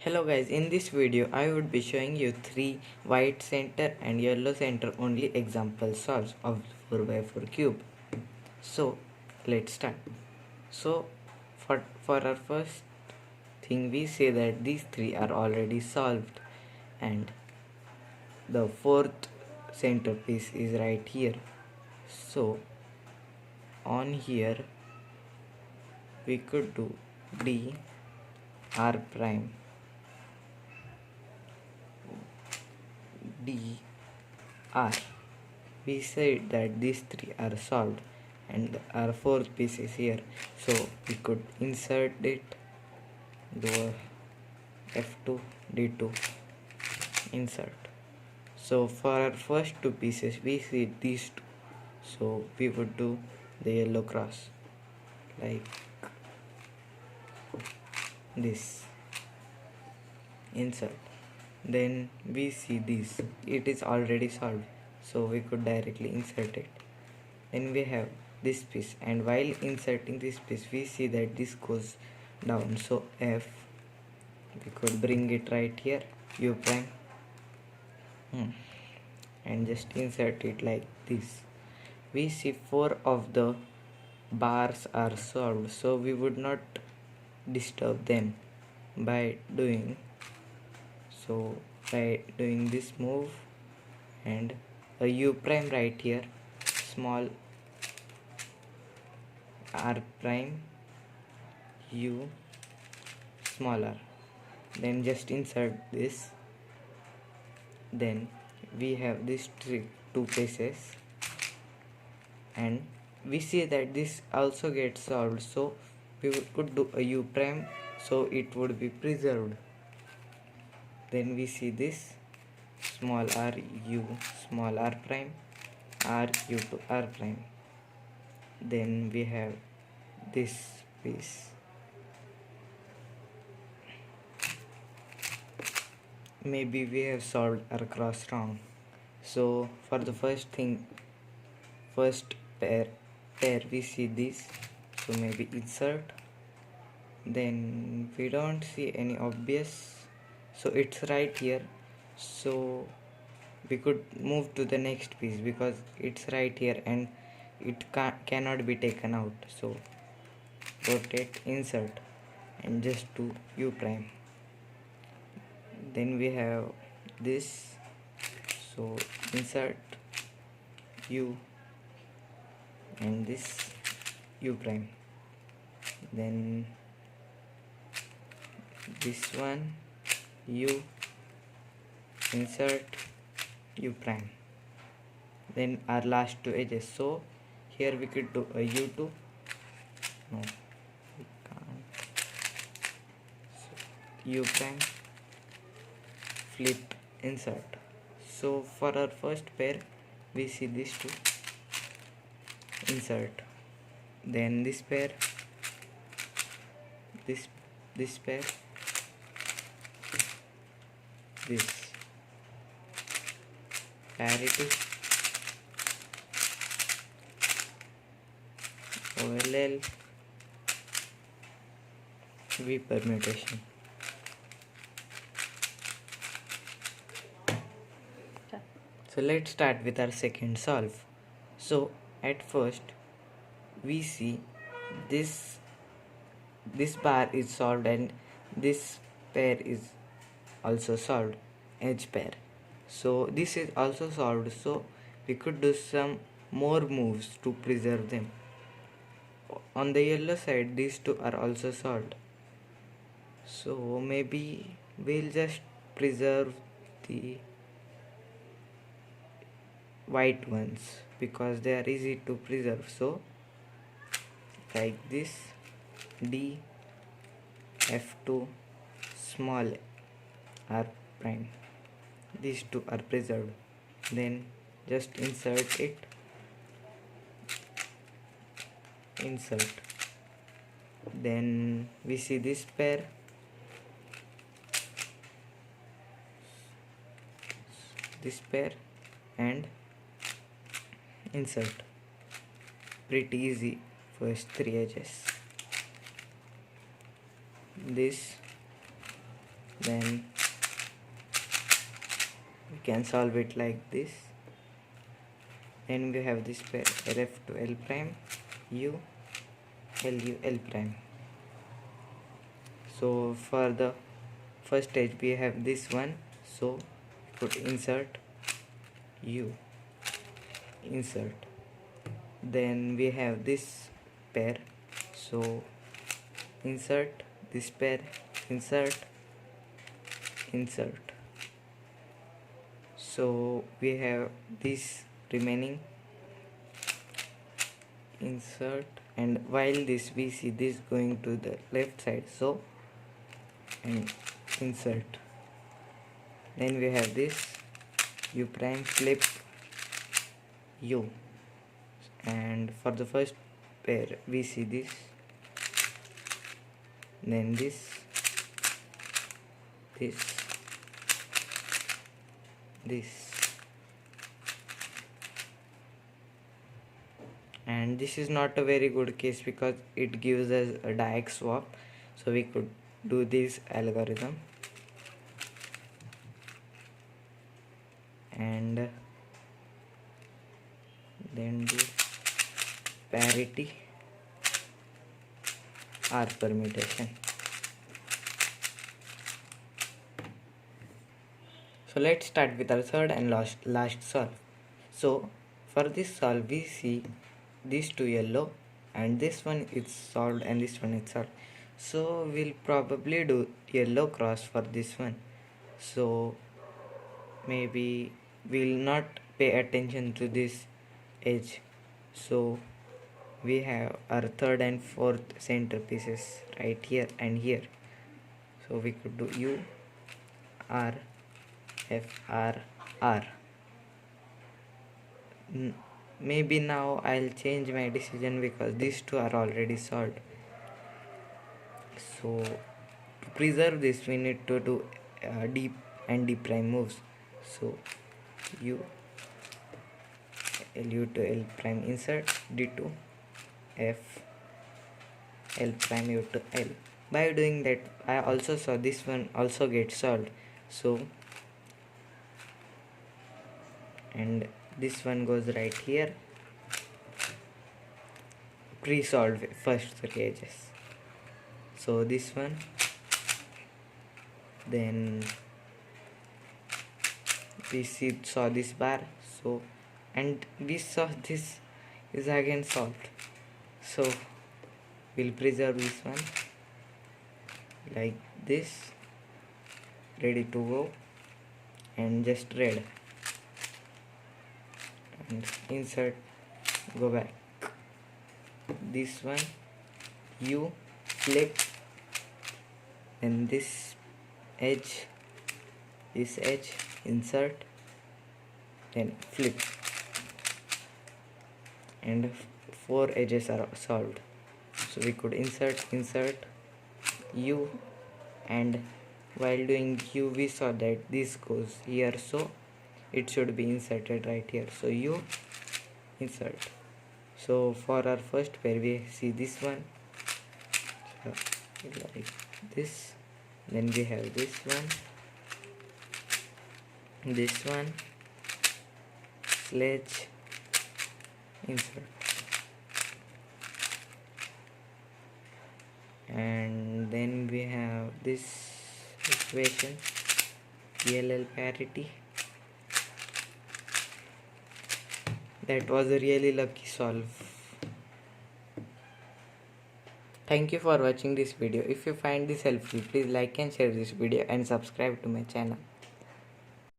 Hello guys, in this video I would be showing you 3 white center and yellow center only example solves of 4x4 cube. So let's start. So for our first thing, we say that these 3 are already solved and the fourth centerpiece is right here. So on here we could do d r prime d r. We said that these 3 are solved and our fourth piece is here, so we could insert it, do f2 d2 insert. So for our first two pieces we see these two, so we would do the yellow cross like this, insert. Then we see this, it is already solved, so we could directly insert it. Then we have this piece, and while inserting this piece we see that this goes down, so f, we could bring it right here, u prime, and just insert it like this. We see 4 of the bars are solved, so we would not disturb them by doing this move and a u prime right here, small r prime, u, smaller. Then just insert this. Then we have these two pieces, and we see that this also gets solved, so we could do a u prime, so it would be preserved. Then we see this, small r u, small r prime, r u to r prime. Then we have this piece. Maybe we have solved our cross wrong. So for the first pair we see this, so maybe insert. Then we don't see any obvious, so it's right here, so we could move to the next piece because it's right here and it cannot be taken out. So rotate, insert, and just do u prime. Then we have this, so insert u and this u prime. Then this one, u, insert u prime. Then our last two edges, so here we could do a u2, no we can't, so u prime, flip, insert. So for our first pair we see these two, insert. Then this pair, this pair, this, parity, OLL, V permutation. So let's start with our second solve. So at first we see this bar is solved and this pair is also solved, edge pair. So this is also solved, so we could do some more moves to preserve them. On the yellow side these two are also solved, so maybe we'll just preserve the white ones because they are easy to preserve. So like this, d, f2, small r prime, these two are preserved. Then just insert it, insert. Then we see this pair, and insert. Pretty easy, first 3 edges. This, Then we can solve it like this. Then we have this pair rf to l prime u lu l prime. So for the first stage we have this one, so put insert u, insert. Then we have this pair, so insert this pair, insert, insert. So we have this remaining, insert, and while this we see this going to the left side, so and insert. Then we have this u prime flip u, and for the first pair we see this, then this, and this is not a very good case because it gives us a diag swap, so we could do this algorithm. And then do parity or permutation. So let's start with our third and last solve. So for this solve we see these two yellow, and this one is solved and this one is solved. So we'll probably do yellow cross for this one. So maybe we'll not pay attention to this edge. So we have our third and fourth centerpieces right here and here. So we could do U, R, F, R, R. Maybe now I'll change my decision because these two are already solved. So to preserve this we need to do D and D prime moves. So U, LU to L prime, insert, D2, F, L prime, U to L. By doing that I also saw this one also gets solved. So and this one goes right here, pre-solved first three edges. So this one, then we saw this bar, so and we saw this is again solved. So we'll preserve this one like this, ready to go, and just red, and insert, go back. This one, U, flip, and this edge, insert, then flip, and four edges are solved. So we could insert U, and while doing U we saw that this goes here, so it should be inserted right here. So U, insert. So for our first pair we see this one, so like this, then we have this one, sledge, insert, and then we have this equation, ELL parity. That was a really lucky solve. Thank you for watching this video. If you find this helpful, please like and share this video and subscribe to my channel.